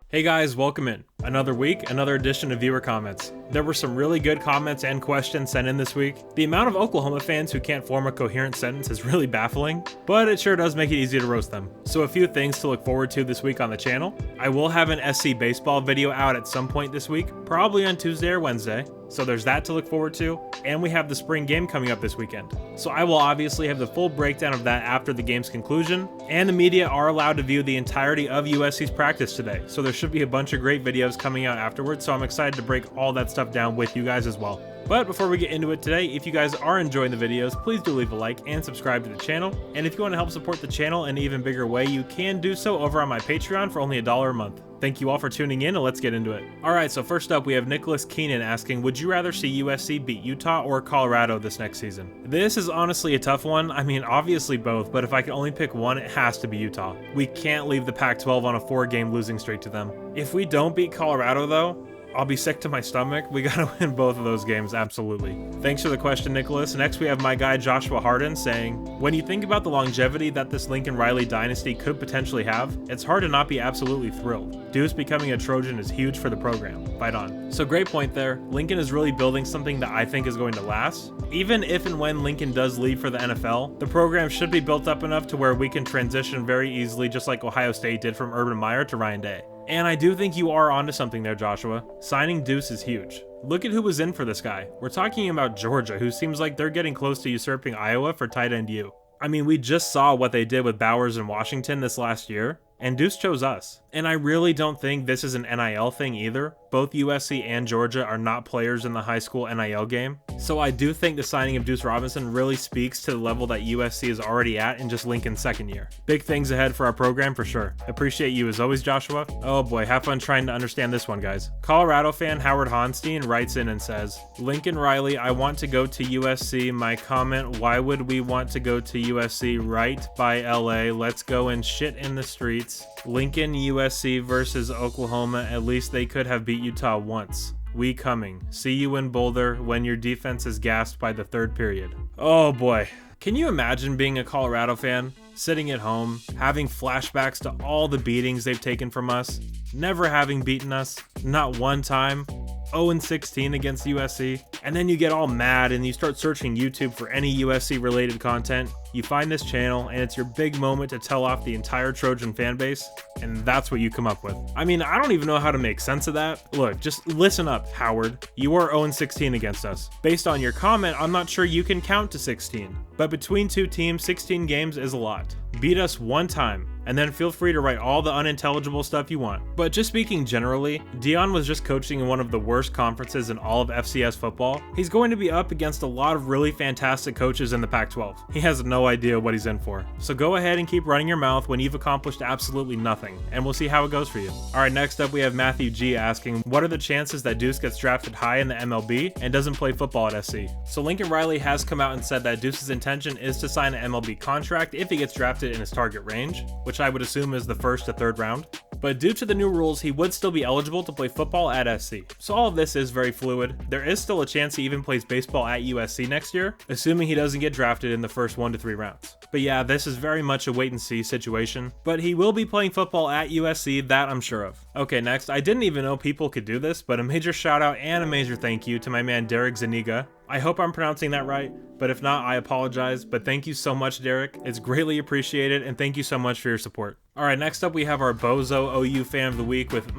Hey guys, welcome in. Another week, another edition of Viewer Comments. There were some really good comments and questions sent in this week. The amount of Oklahoma fans who can't form a coherent sentence is really baffling, but it sure does make it easy to roast them. So a few things to look forward to this week on the channel. I will have an SC baseball video out at some point this week, probably on Tuesday or Wednesday. So there's that to look forward to, and we have the spring game coming up this weekend. So I will obviously have the full breakdown of that after the game's conclusion, and the media are allowed to view the entirety of USC's practice today, so there should be a bunch of great videos coming out afterwards, so I'm excited to break all that stuff down with you guys as well. But before we get into it today, if you guys are enjoying the videos, please do leave a like and subscribe to the channel, and if you want to help support the channel in an even bigger way, you can do so over on my Patreon for only $1 a month. Thank you all for tuning in, and let's get into it. Alright, so first up we have Nicholas Keenan asking, would you rather see USC beat Utah or Colorado this next season? This is honestly a tough one. I mean, obviously both, but if I can only pick one, it has to be Utah. We can't leave the Pac-12 on a 4-game losing streak to them. If we don't beat Colorado though, I'll be sick to my stomach. We gotta win both of those games, absolutely. Thanks for the question, Nicholas. Next we have my guy Joshua Harden saying, when you think about the longevity that this Lincoln Riley dynasty could potentially have, it's hard to not be absolutely thrilled. Deuce becoming a Trojan is huge for the program. Fight on. So great point there. Lincoln is really building something that I think is going to last. Even if and when Lincoln does leave for the NFL, the program should be built up enough to where we can transition very easily, just like Ohio State did from Urban Meyer to Ryan Day. And I do think you are onto something there, Joshua. Signing Deuce is huge. Look at who was in for this guy. We're talking about Georgia, who seems like they're getting close to usurping Iowa for tight end U. I mean, we just saw what they did with Bowers and Washington this last year, and Deuce chose us. And I really don't think this is an NIL thing either. Both USC and Georgia are not players in the high school NIL game. So I do think the signing of Deuce Robinson really speaks to the level that USC is already at in just Lincoln's second year. Big things ahead for our program for sure. Appreciate you as always, Joshua. Oh boy, have fun trying to understand this one, guys. Colorado fan Howard Honstein writes in and says, Lincoln Riley, I want to go to USC. My comment, why would we want to go to USC? Right by LA. Let's go and shit in the streets. Lincoln, USC versus Oklahoma. At least they could have beat Utah once. We coming. See you in Boulder when your defense is gassed by the third period. Oh boy. Can you imagine being a Colorado fan, sitting at home, having flashbacks to all the beatings they've taken from us, never having beaten us, not one time, 0-16 against USC, and then you get all mad and you start searching YouTube for any USC related content. You find this channel and it's your big moment to tell off the entire Trojan fan base, and that's what you come up with. I mean, I don't even know how to make sense of that. Look, just listen up, Howard. You are 0-16 against us. Based on your comment, I'm not sure you can count to 16, but between two teams, 16 games is a lot. Beat us one time, and then feel free to write all the unintelligible stuff you want. But just speaking generally, Dion was just coaching in one of the worst conferences in all of FCS football. He's going to be up against a lot of really fantastic coaches in the Pac-12. He has no idea what he's in for. So go ahead and keep running your mouth when you've accomplished absolutely nothing, and we'll see how it goes for you. Alright, next up we have Matthew G asking, what are the chances that Deuce gets drafted high in the MLB and doesn't play football at SC? So Lincoln Riley has come out and said that Deuce's intention is to sign an MLB contract if he gets drafted in his target range, which I would assume is the first to third round. But due to the new rules, he would still be eligible to play football at SC. So all of this is very fluid. There is still a chance he even plays baseball at USC next year, assuming he doesn't get drafted in the first 1 to 3 rounds. But yeah, this is very much a wait and see situation. But he will be playing football at USC, that I'm sure of. Okay, next, I didn't even know people could do this, but a major shout out and a major thank you to my man Derek Zaniga. I hope I'm pronouncing that right, but if not, I apologize. But thank you so much, Derek. It's greatly appreciated, and thank you so much for your support. Alright, next up we have our Bozo OU fan of the week with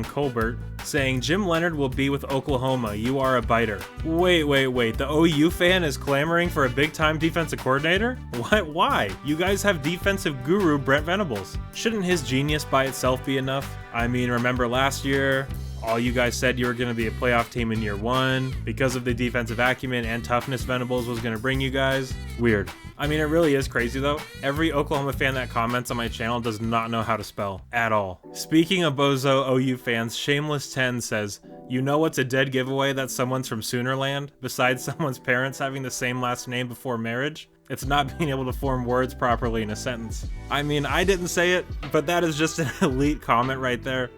Colbert saying, Jim Leonard will be with Oklahoma. You are a biter. Wait. The OU fan is clamoring for a big-time defensive coordinator? What? Why? You guys have defensive guru Brent Venables. Shouldn't his genius by itself be enough? I mean, remember last year? All you guys said you were going to be a playoff team in year 1 because of the defensive acumen and toughness Venables was going to bring you guys. Weird. I mean, it really is crazy though. Every Oklahoma fan that comments on my channel does not know how to spell at all. Speaking of Bozo OU fans, Shameless10 says, you know what's a dead giveaway that someone's from Soonerland, besides someone's parents having the same last name before marriage? It's not being able to form words properly in a sentence. I mean, I didn't say it, but that is just an elite comment right there.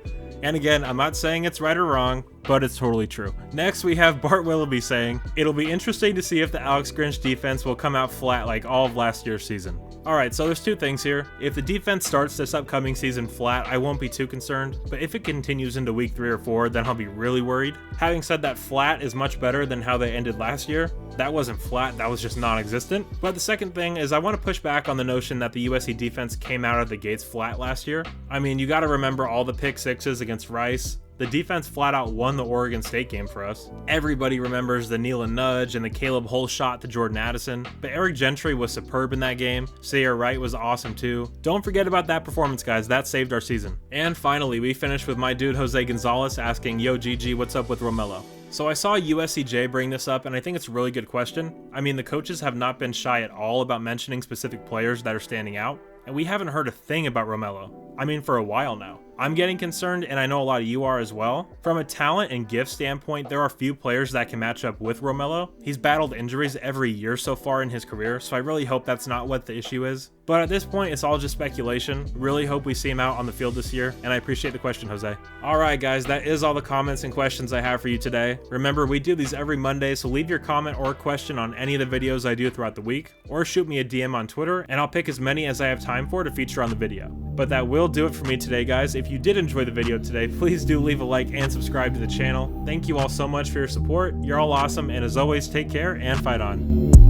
And again, I'm not saying it's right or wrong, but it's totally true. Next, we have Bart Willoughby saying, "It'll be interesting to see if the Alex Grinch defense will come out flat like all of last year's season." Alright, so there's two things here. If the defense starts this upcoming season flat, I won't be too concerned, but if it continues into week 3 or 4, then I'll be really worried. Having said that, flat is much better than how they ended last year. That wasn't flat, that was just non-existent. But the second thing is I want to push back on the notion that the USC defense came out of the gates flat last year. I mean, you gotta remember all the pick sixes against Rice. The defense flat out won the Oregon State game for us. Everybody remembers the kneel and nudge and the Caleb Hull shot to Jordan Addison, but Eric Gentry was superb in that game. Sayre Wright was awesome too. Don't forget about that performance, guys. That saved our season. And finally, we finished with my dude Jose Gonzalez asking, "Yo GG, what's up with Romello?" So I saw USCJ bring this up, and I think it's a really good question. I mean, the coaches have not been shy at all about mentioning specific players that are standing out, and we haven't heard a thing about Romello. I mean, for a while now. I'm getting concerned, and I know a lot of you are as well. From a talent and gift standpoint, there are few players that can match up with Romello. He's battled injuries every year so far in his career, so I really hope that's not what the issue is. But at this point, it's all just speculation. Really hope we see him out on the field this year, and I appreciate the question, Jose. Alright guys, that is all the comments and questions I have for you today. Remember, we do these every Monday, so leave your comment or question on any of the videos I do throughout the week, or shoot me a DM on Twitter, and I'll pick as many as I have time for to feature on the video. But that will do it for me today, guys. If you did enjoy the video today, please do leave a like and subscribe to the channel. Thank you all so much for your support. You're all awesome, and as always, take care and fight on.